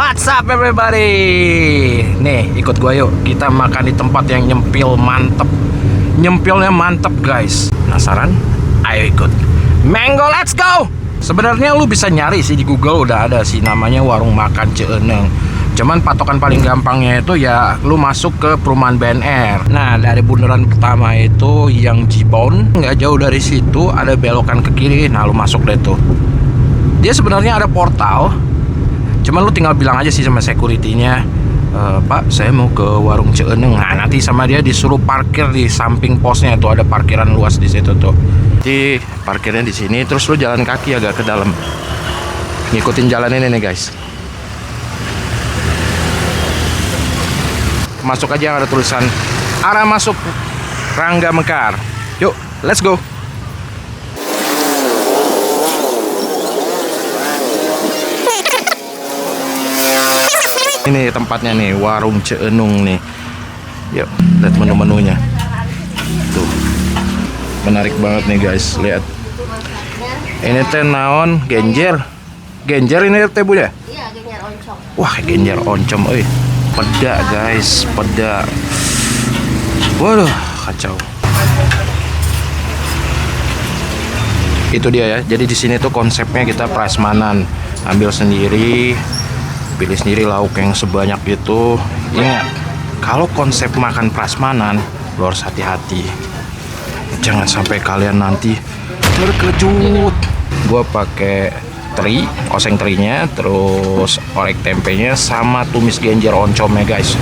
What's up everybody? Nih ikut gua yuk, kita makan di tempat yang nyempil mantep. Nyempilnya mantep guys. Penasaran? Ayo ikut. Mango, let's go! Sebenarnya lu bisa nyari sih di Google, udah ada sih namanya warung makan Ceeneng. Cuman patokan paling gampangnya itu ya lu masuk ke perumahan BNR. Nah dari bundaran pertama itu yang Jibon, nggak jauh dari situ ada belokan ke kiri. Nah lu masuk deh tuh. Dia sebenarnya ada portal. Cuman lu tinggal bilang aja sih sama security-nya, Pak saya mau ke warung Ceeneng. Nah nanti sama dia disuruh parkir di samping posnya, itu ada parkiran luas di situ tuh. Jadi parkirnya di sini, terus lu jalan kaki agak ke dalam. Ngikutin jalan ini nih guys. Masuk aja yang ada tulisan arah masuk Rangga Mekar. Yuk, let's go. Ini tempatnya nih, warung Ceeneng nih. Yuk, lihat menu-menunya. Tuh. Menarik banget nih guys, lihat. Ini teh naon, genjer. Genjer ini teh Bu ya? Iya, genjer oncom. Wah, genjer oncom euy. Peda guys, peda. Waduh, kacau. Itu dia ya. Jadi di sini tuh konsepnya kita prasmanan, ambil sendiri, pilih sendiri lauk yang sebanyak itu. Ingat, kalau konsep makan prasmanan, lo harus hati-hati. Jangan sampai kalian nanti terkejut. Gua pakai teri, oseng terinya, terus orek tempenya, sama tumis genjer oncomnya guys.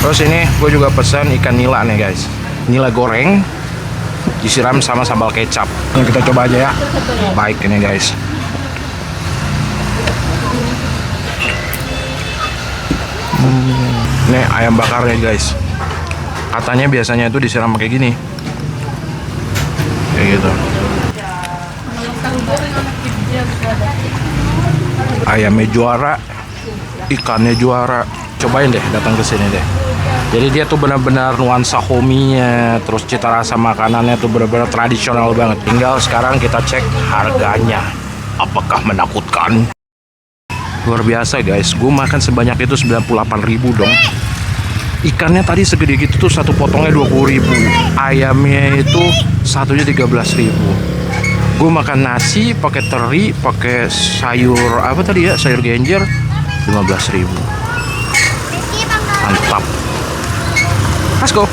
Terus ini gue juga pesan ikan nila nih guys, nila goreng disiram sama sambal kecap. Nah, kita coba aja ya. Baik ini guys. Ini ayam bakarnya guys. Katanya biasanya itu disiram kayak gini, kayak gitu. Ayamnya juara, ikannya juara. Cobain deh, datang ke sini deh. Jadi dia tuh benar-benar nuansa hominya, terus cita rasa makanannya tuh benar-benar tradisional banget. Tinggal sekarang kita cek harganya, apakah menakutkan? Luar biasa guys, gue makan sebanyak itu 98.000 dong. Ikannya tadi segede gitu tuh, satu potongnya 20.000. Ayamnya itu satunya 13.000. Gue makan nasi, pakai teri, pakai sayur apa tadi ya, sayur genjer, 15.000. Mantap. Let's go.